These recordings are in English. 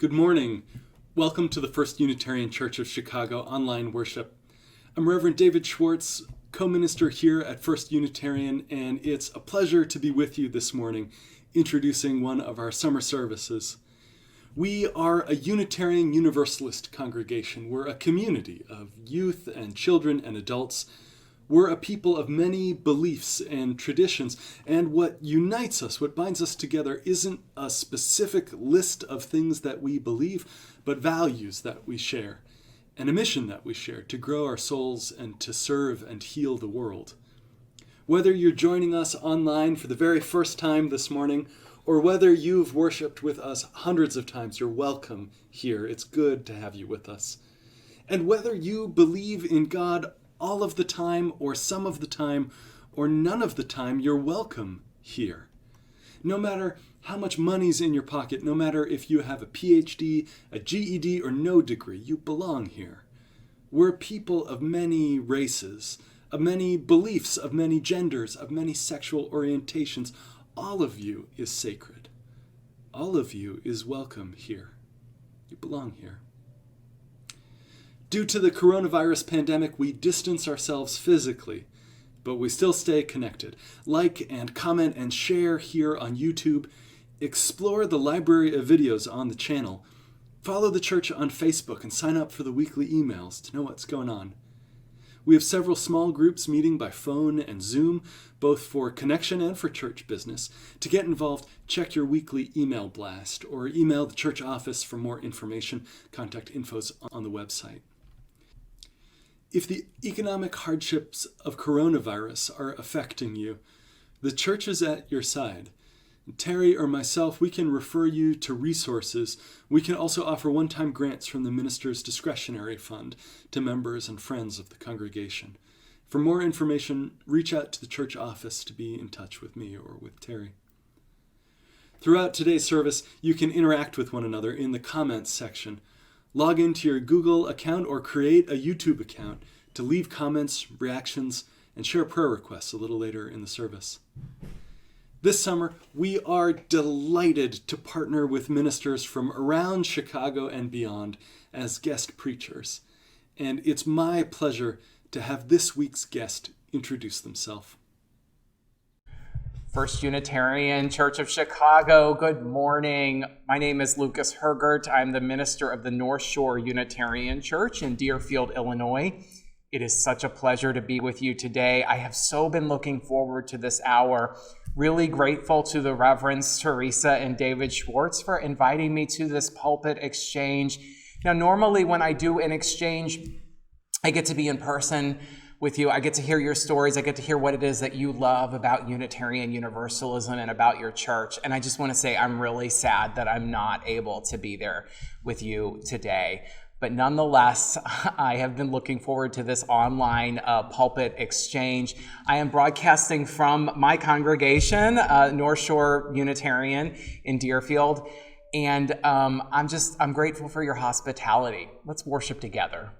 Good morning. Welcome to the First Unitarian Church of Chicago online worship. I'm Reverend David Schwartz, co-minister here at First Unitarian, and it's a pleasure to be with you this morning, introducing one of our summer services. We are a Unitarian Universalist congregation. We're a community of youth and children and adults. We're a people of many beliefs and traditions, and what unites us, what binds us together, isn't a specific list of things that we believe, but values that we share, and a mission that we share to grow our souls and to serve and heal the world. Whether you're joining us online for the very first time this morning, or whether you've worshiped with us hundreds of times, you're welcome here. It's good to have you with us. And whether you believe in God all of the time, or some of the time, or none of the time, you're welcome here. No matter how much money's in your pocket, no matter if you have a PhD, a GED, or no degree, you belong here. We're people of many races, of many beliefs, of many genders, of many sexual orientations. All of you is sacred. All of you is welcome here. You belong here. Due to the coronavirus pandemic, we distance ourselves physically, but we still stay connected. Like and comment and share here on YouTube. Explore the library of videos on the channel. Follow the church on Facebook and sign up for the weekly emails to know what's going on. We have several small groups meeting by phone and Zoom, both for connection and for church business. To get involved, check your weekly email blast or email the church office for more information. Contact info's on the website. If the economic hardships of coronavirus are affecting you, the church is at your side. Teri or myself, we can refer you to resources. We can also offer one-time grants from the minister's discretionary fund to members and friends of the congregation. For more information, reach out to the church office to be in touch with me or with Teri. Throughout today's service, you can interact with one another in the comments section. Log into your Google account or create a YouTube account to leave comments, reactions, and share prayer requests a little later in the service. This summer, we are delighted to partner with ministers from around Chicago and beyond as guest preachers. And it's my pleasure to have this week's guest introduce themselves. First Unitarian Church of Chicago, good morning. My name is Lucas Hergert. I'm the minister of the North Shore Unitarian Church in Deerfield, Illinois. It is such a pleasure to be with you today. I have so been looking forward to this hour. Really grateful to the Reverends Teresa and David Schwartz for inviting me to this pulpit exchange. Now, normally when I do an exchange, I get to be in person with you. I get to hear your stories. I get to hear what it is that you love about Unitarian Universalism and about your church. And I just want to say I'm really sad that I'm not able to be there with you today. But nonetheless, I have been looking forward to this online pulpit exchange. I am broadcasting from my congregation, North Shore Unitarian in Deerfield. And I'm grateful for your hospitality. Let's worship together.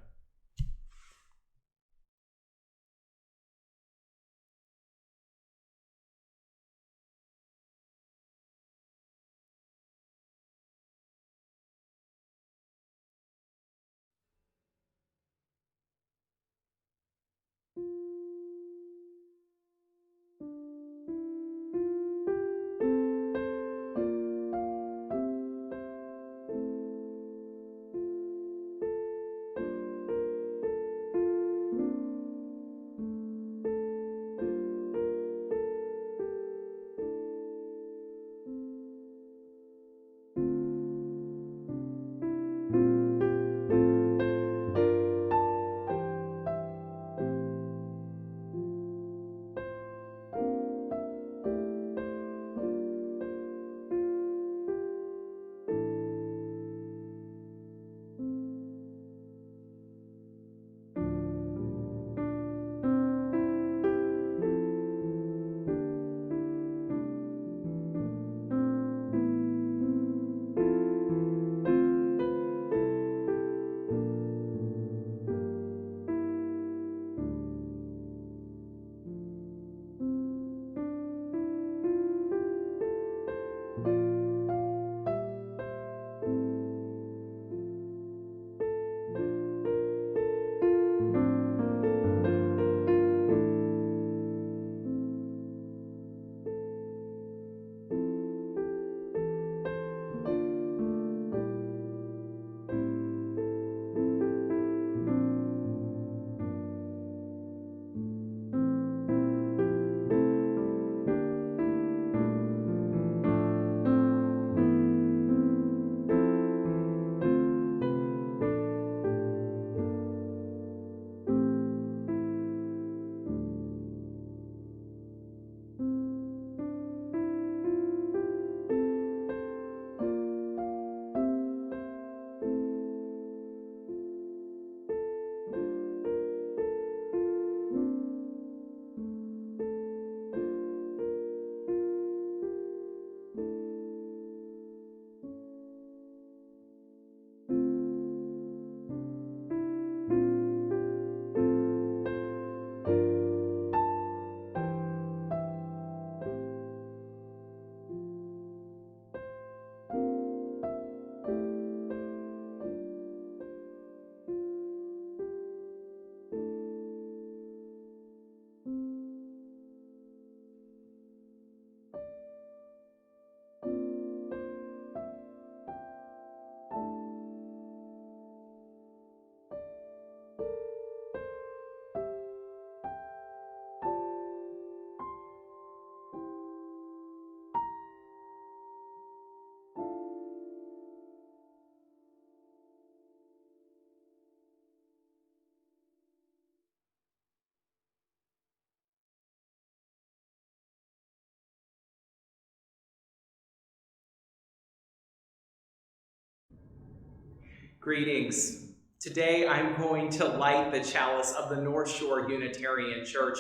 Greetings. Today I'm going to light the chalice of the North Shore Unitarian Church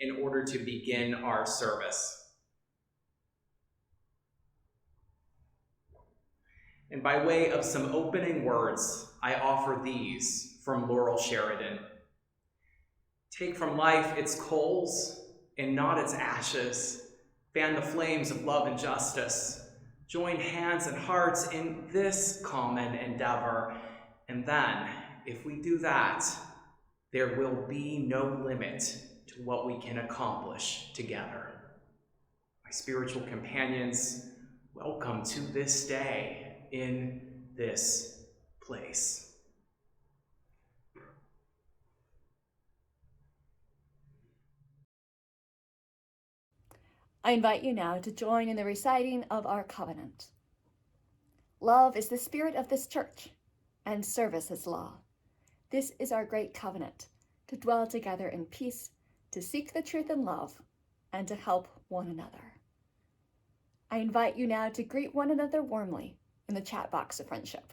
in order to begin our service. And by way of some opening words, I offer these from Laurel Sheridan. Take from life its coals and not its ashes. Fan the flames of love and justice. Join hands and hearts in this common endeavor. And then, if we do that, there will be no limit to what we can accomplish together. My spiritual companions, welcome to this day in this place. I invite you now to join in the reciting of our covenant. Love is the spirit of this church, and service is law. This is our great covenant, to dwell together in peace, to seek the truth in love, and to help one another. I invite you now to greet one another warmly in the chat box of friendship.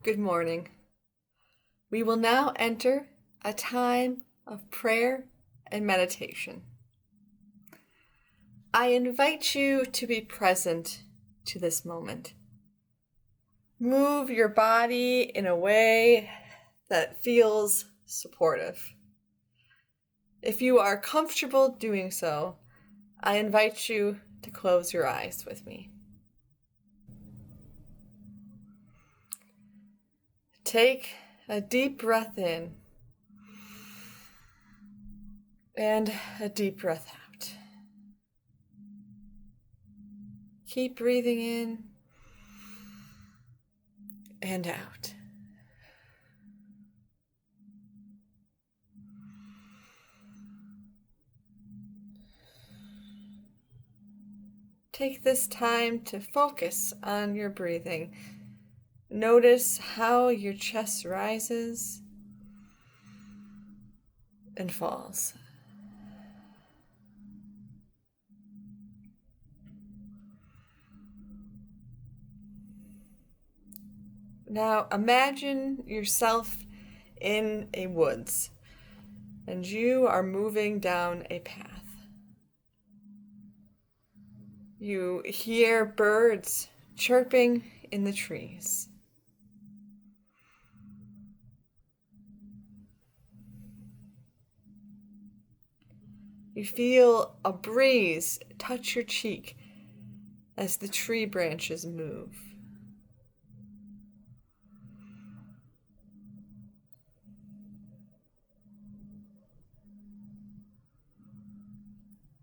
Good morning. We will now enter a time of prayer and meditation. I invite you to be present to this moment. Move your body in a way that feels supportive. If you are comfortable doing so, I invite you to close your eyes with me. Take a deep breath in and a deep breath out. Keep breathing in and out. Take this time to focus on your breathing. Notice how your chest rises and falls. Now imagine yourself in a woods and you are moving down a path. You hear birds chirping in the trees. You feel a breeze touch your cheek as the tree branches move.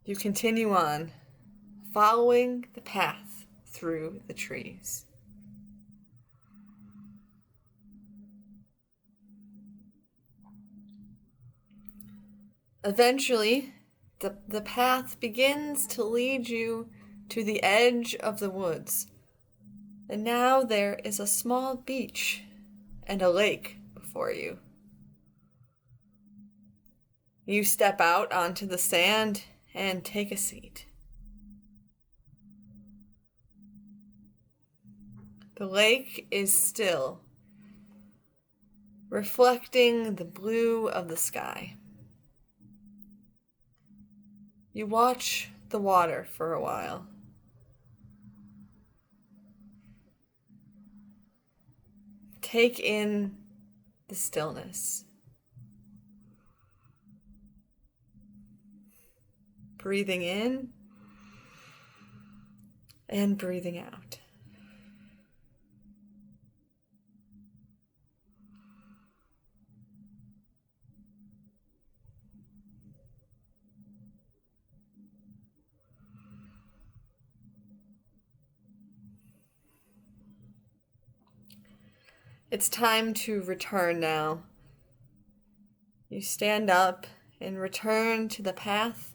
You continue on, following the path through the trees. Eventually, the path begins to lead you to the edge of the woods. And now there is a small beach and a lake before you. You step out onto the sand and take a seat. The lake is still, reflecting the blue of the sky. You watch the water for a while. Take in the stillness. Breathing in and breathing out. It's time to return now. You stand up and return to the path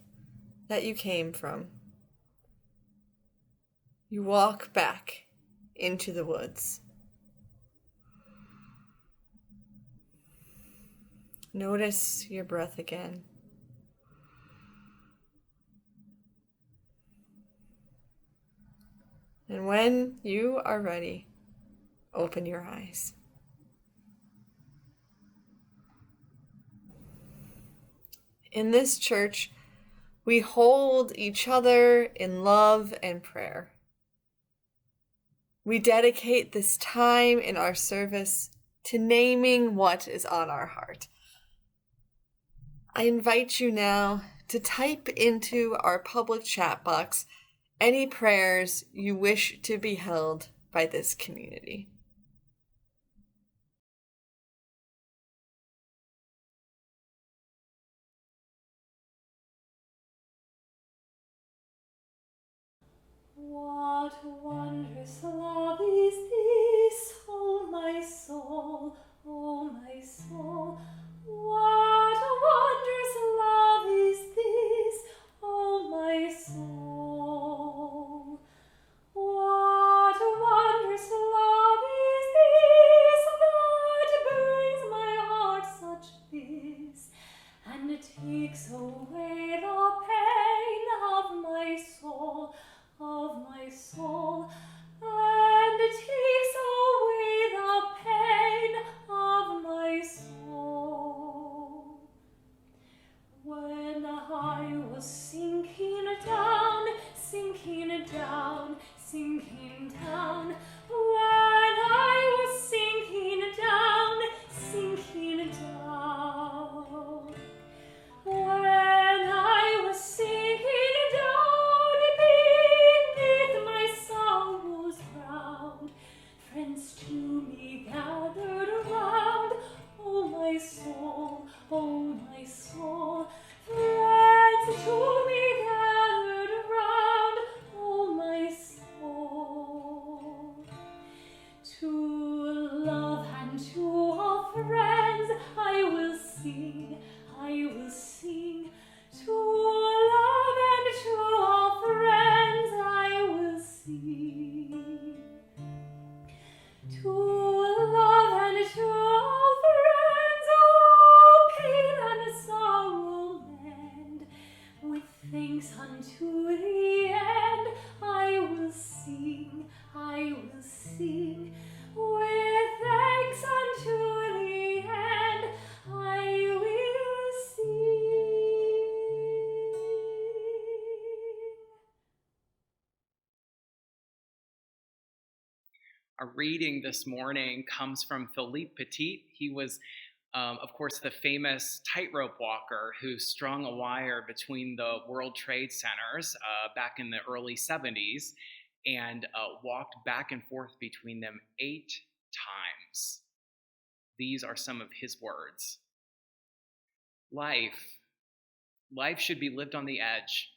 that you came from. You walk back into the woods. Notice your breath again. And when you are ready, open your eyes. In this church, we hold each other in love and prayer. We dedicate this time in our service to naming what is on our heart. I invite you now to type into our public chat box any prayers you wish to be held by this community. What wondrous love is this, oh my soul, oh my soul. What wondrous love is this, oh my soul. What wondrous love is this that brings my heart such bliss, and takes away the pain of my soul, and takes away the pain of my soul. When I was sinking down, when I was sinking down, when I was sinking down beneath my sorrow's ground, friends to me gathered around, oh my soul, friends to me gathered around, oh my soul. To love and to all friends I will sing, to love and to all friends I will sing. To love and to all friends, oh, pain and sorrow mend. With thanks unto the end, I will sing. With thanks unto the end, I will sing. Our reading this morning comes from Philippe Petit. He was Of course, the famous tightrope walker who strung a wire between the World Trade Centers back in the early 70s and walked back and forth between them 8 times. These are some of his words. Life should be lived on the edge.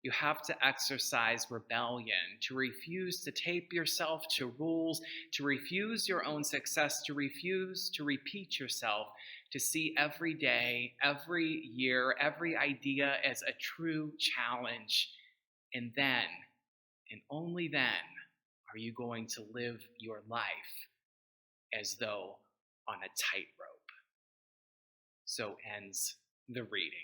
You have to exercise rebellion, to refuse to tape yourself to rules, to refuse your own success, to refuse to repeat yourself, to see every day, every year, every idea as a true challenge. And then, and only then, are you going to live your life as though on a tightrope. So ends the reading.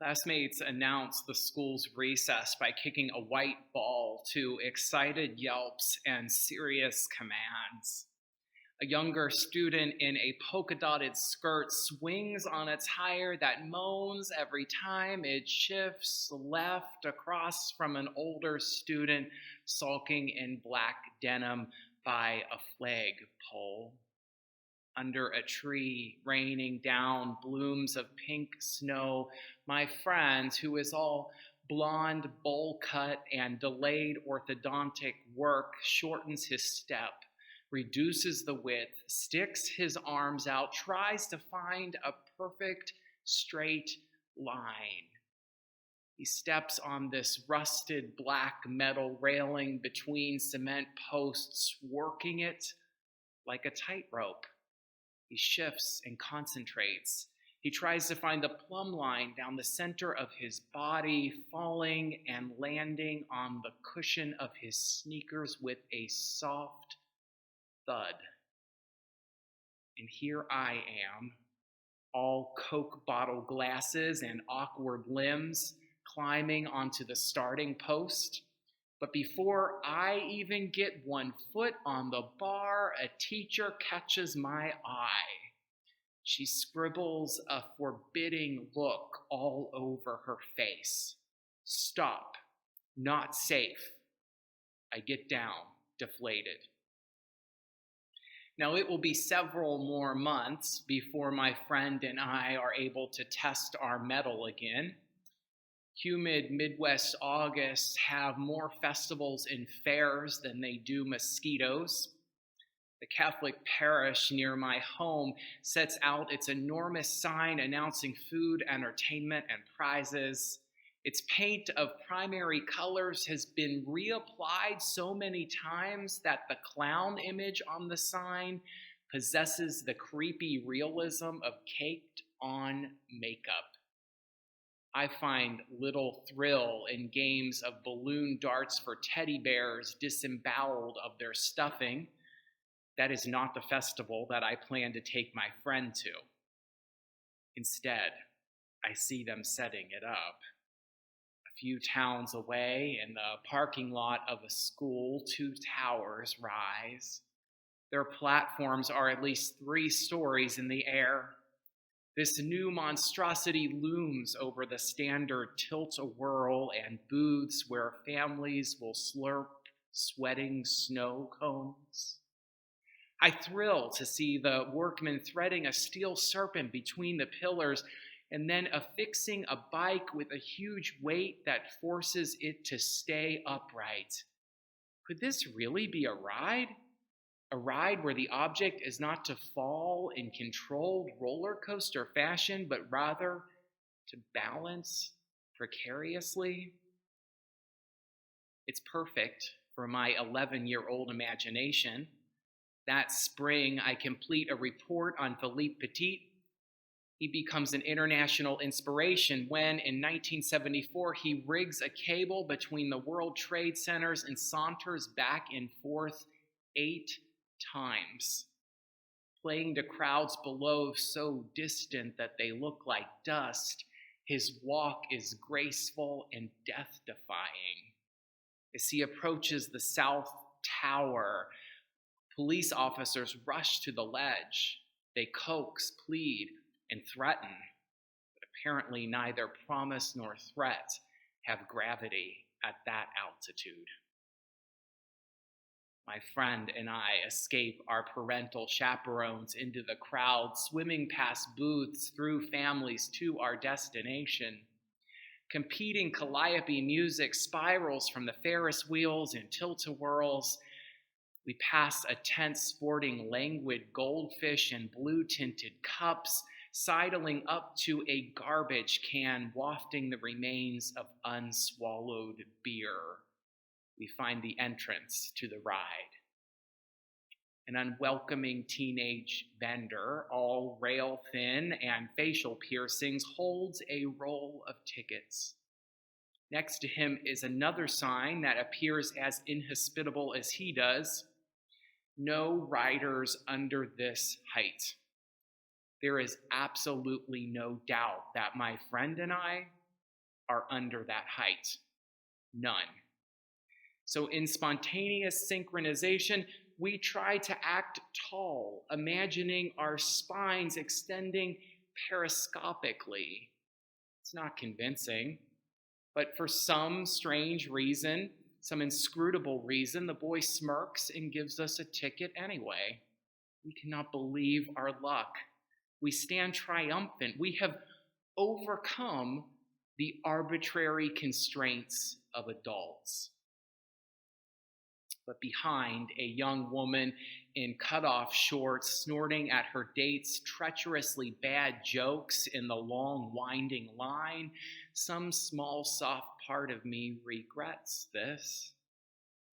Classmates announced the school's recess by kicking a white ball to excited yelps and serious commands. A younger student in a polka-dotted skirt swings on a tire that moans every time it shifts left across from an older student sulking in black denim by a flagpole. Under a tree, raining down blooms of pink snow, my friend, who is all blonde bowl cut and delayed orthodontic work, shortens his step, reduces the width, sticks his arms out, tries to find a perfect straight line. He steps on this rusted black metal railing between cement posts, working it like a tightrope. He shifts and concentrates. He tries to find the plumb line down the center of his body, falling and landing on the cushion of his sneakers with a soft thud. And here I am, all Coke bottle glasses and awkward limbs, climbing onto the starting post. But before I even get 1 foot on the bar, a teacher catches my eye. She scribbles a forbidding look all over her face. Stop, not safe. I get down, deflated. Now, it will be several more months before my friend and I are able to test our mettle again. Humid Midwest Augusts have more festivals and fairs than they do mosquitoes. The Catholic parish near my home sets out its enormous sign announcing food, entertainment, and prizes. Its paint of primary colors has been reapplied so many times that the clown image on the sign possesses the creepy realism of caked-on makeup. I find little thrill in games of balloon darts for teddy bears disemboweled of their stuffing. That is not the festival that I plan to take my friend to. Instead, I see them setting it up. A few towns away, in the parking lot of a school, 2 towers rise. Their platforms are at least 3 stories in the air. This new monstrosity looms over the standard tilt-a-whirl and booths where families will slurp sweating snow cones. I thrill to see the workman threading a steel serpent between the pillars and then affixing a bike with a huge weight that forces it to stay upright. Could this really be a ride? A ride where the object is not to fall in controlled roller coaster fashion, but rather to balance precariously? It's perfect for my 11-year-old imagination. That spring, I complete a report on Philippe Petit. He becomes an international inspiration when, in 1974, he rigs a cable between the World Trade Centers and saunters back and forth 8 times, playing to crowds below so distant that they look like dust. His walk is graceful and death-defying. As he approaches the South Tower, police officers rush to the ledge. They coax, plead, and threaten, but apparently neither promise nor threat have gravity at that altitude. My friend and I escape our parental chaperones into the crowd, swimming past booths through families to our destination. Competing calliope music spirals from the Ferris wheels and tilt-a-whirls. We pass a tent sporting languid goldfish and blue-tinted cups, sidling up to a garbage can wafting the remains of unswallowed beer. We find the entrance to the ride. An unwelcoming teenage vendor, all rail thin and facial piercings, holds a roll of tickets. Next to him is another sign that appears as inhospitable as he does. No riders under this height. There is absolutely no doubt that my friend and I are under that height. None. So in spontaneous synchronization, we try to act tall, imagining our spines extending periscopically. It's not convincing, but for some strange reason, some inscrutable reason, the boy smirks and gives us a ticket anyway. We cannot believe our luck. We stand triumphant. We have overcome the arbitrary constraints of adults. But behind, a young woman in cutoff shorts, snorting at her date's treacherously bad jokes in the long, winding line, some small, soft part of me regrets this.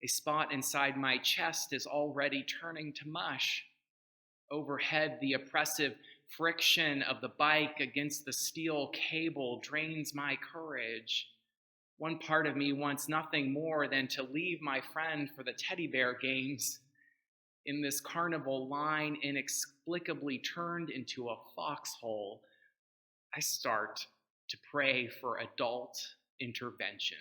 A spot inside my chest is already turning to mush. Overhead, the oppressive friction of the bike against the steel cable drains my courage. One part of me wants nothing more than to leave my friend for the teddy bear games. in this carnival line inexplicably turned into a foxhole, I start to pray for adult intervention.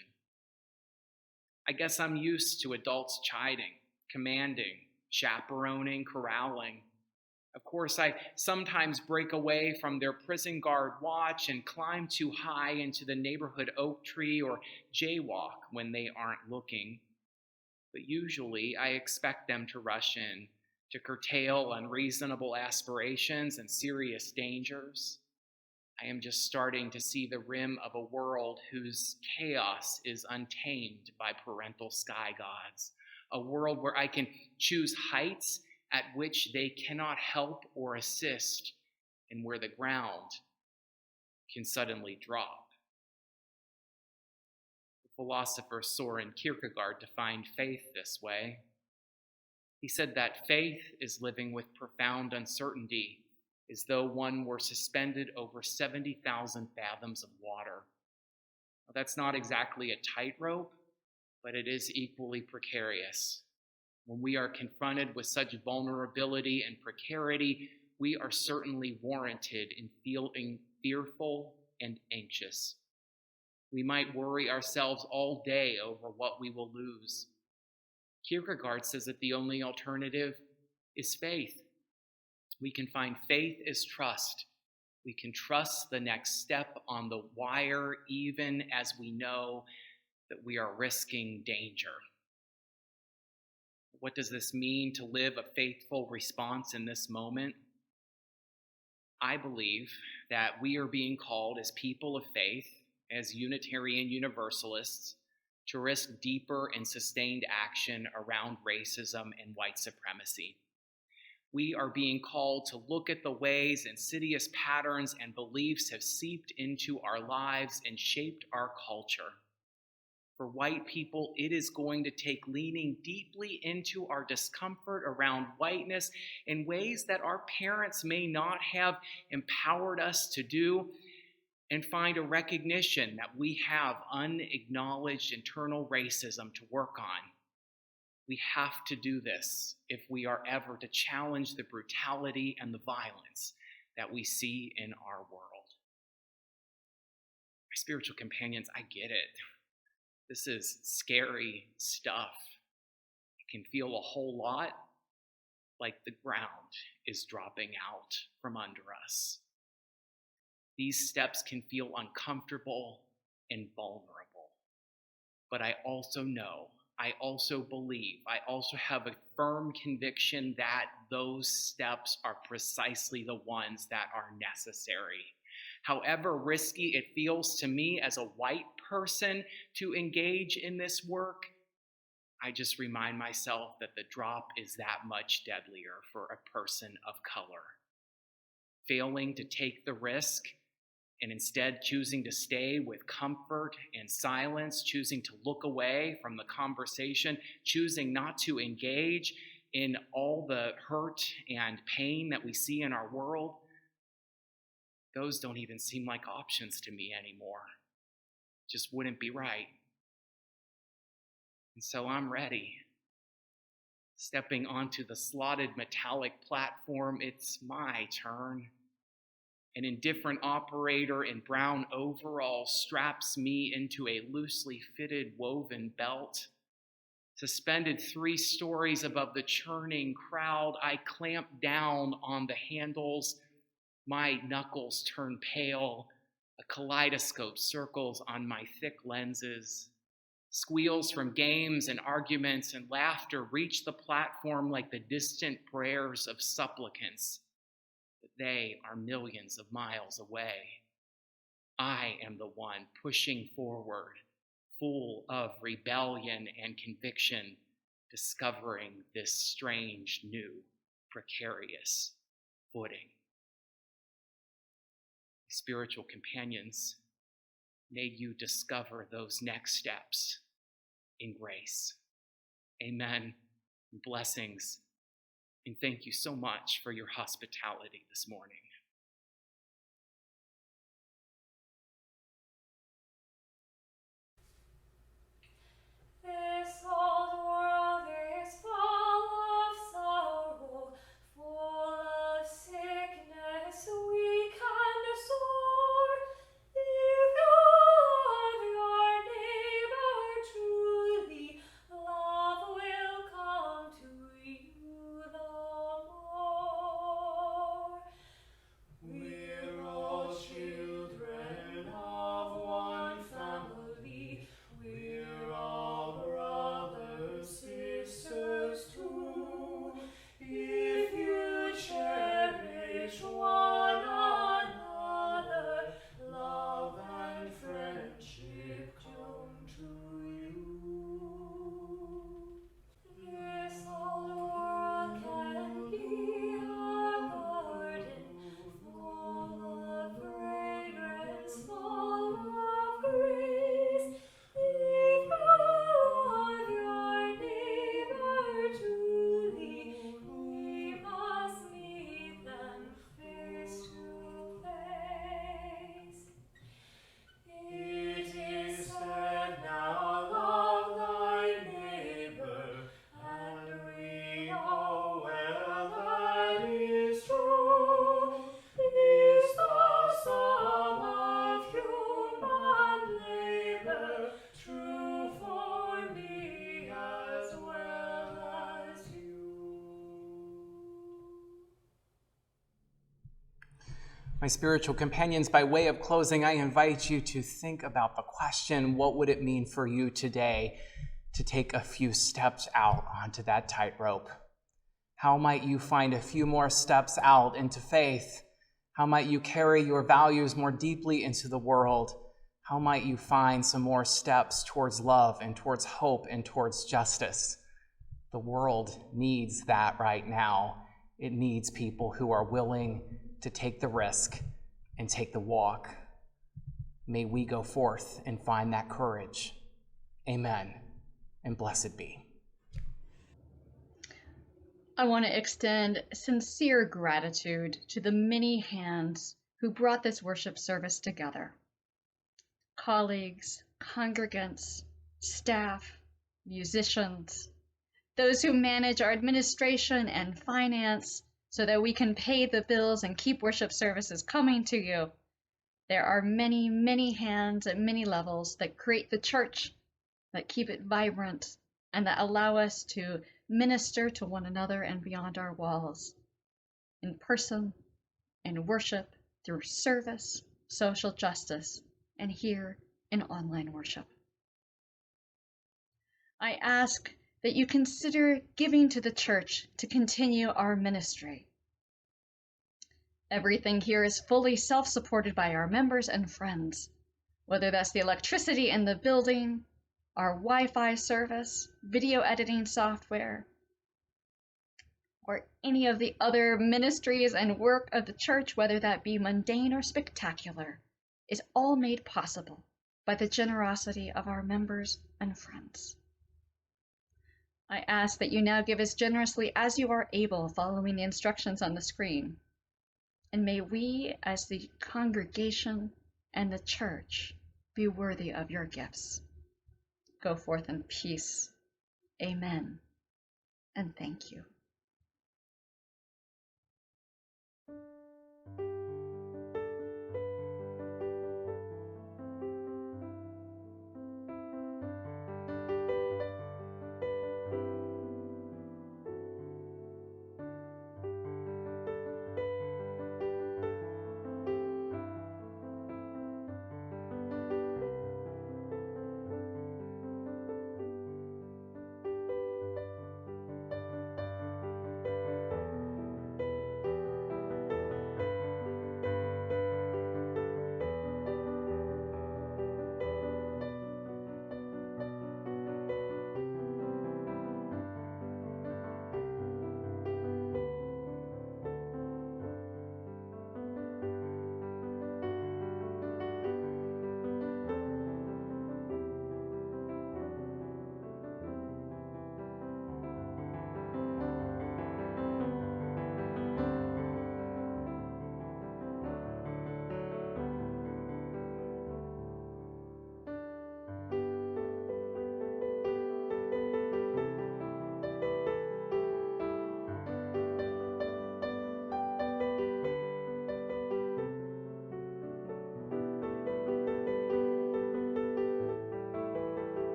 I guess I'm used to adults chiding, commanding, chaperoning, corralling. Of course, I sometimes break away from their prison guard watch and climb too high into the neighborhood oak tree or jaywalk when they aren't looking. But usually I expect them to rush in to curtail unreasonable aspirations and serious dangers. I am just starting to see the rim of a world whose chaos is untamed by parental sky gods, a world where I can choose heights at which they cannot help or assist, and where the ground can suddenly drop. The philosopher Soren Kierkegaard defined faith this way. He said that faith is living with profound uncertainty, as though one were suspended over 70,000 fathoms of water. Well, that's not exactly a tightrope, but it is equally precarious. When we are confronted with such vulnerability and precarity, we are certainly warranted in feeling fearful and anxious. We might worry ourselves all day over what we will lose. Kierkegaard says that the only alternative is faith. We can find faith as trust. We can trust the next step on the wire, even as we know that we are risking danger. What does this mean to live a faithful response in this moment? I believe that we are being called as people of faith, as Unitarian Universalists, to risk deeper and sustained action around racism and white supremacy. We are being called to look at the ways insidious patterns and beliefs have seeped into our lives and shaped our culture. For white people, it is going to take leaning deeply into our discomfort around whiteness in ways that our parents may not have empowered us to do, and find a recognition that we have unacknowledged internal racism to work on. We have to do this if we are ever to challenge the brutality and the violence that we see in our world. My spiritual companions, I get it. This is scary stuff. It can feel a whole lot like the ground is dropping out from under us. These steps can feel uncomfortable and vulnerable. But I also know, I also believe, I also have a firm conviction that those steps are precisely the ones that are necessary. However risky it feels to me as a white person to engage in this work, I just remind myself that the drop is that much deadlier for a person of color. Failing to take the risk and instead choosing to stay with comfort and silence, choosing to look away from the conversation, choosing not to engage in all the hurt and pain that we see in our world, those don't even seem like options to me anymore. Just wouldn't be right. And so I'm ready. Stepping onto the slotted metallic platform, it's my turn. An indifferent operator in brown overalls straps me into a loosely fitted woven belt. Suspended 3 stories above the churning crowd, I clamp down on the handles. My knuckles turn pale. A kaleidoscope circles on my thick lenses. Squeals from games and arguments and laughter reach the platform like the distant prayers of supplicants. But they are millions of miles away. I am the one pushing forward, full of rebellion and conviction, discovering this strange, new, precarious footing. Spiritual companions, may you discover those next steps in grace. Amen. Blessings. And thank you so much for your hospitality this morning. This old world is full of sorrow. My spiritual companions, by way of closing, I invite you to think about the question, what would it mean for you today to take a few steps out onto that tightrope? How might you find a few more steps out into faith? How might you carry your values more deeply into the world? How might you find some more steps towards love and towards hope and towards justice? The world needs that right now. It needs people who are willing to take the risk and take the walk. May we go forth and find that courage. Amen, and blessed be. I want to extend sincere gratitude to the many hands who brought this worship service together. Colleagues, congregants, staff, musicians, those who manage our administration and finance so that we can pay the bills and keep worship services coming to you. There are many, many hands at many levels that create the church, that keep it vibrant, and that allow us to minister to one another and beyond our walls, in person, in worship, through service, social justice, and here in online worship. I ask that you consider giving to the church to continue our ministry. Everything here is fully self-supported by our members and friends, whether that's the electricity in the building, our Wi-Fi service, video editing software, or any of the other ministries and work of the church, whether that be mundane or spectacular, is all made possible by the generosity of our members and friends. I ask that you now give as generously as you are able, following the instructions on the screen. And may we, as the congregation and the church, be worthy of your gifts. Go forth in peace. Amen. And thank you.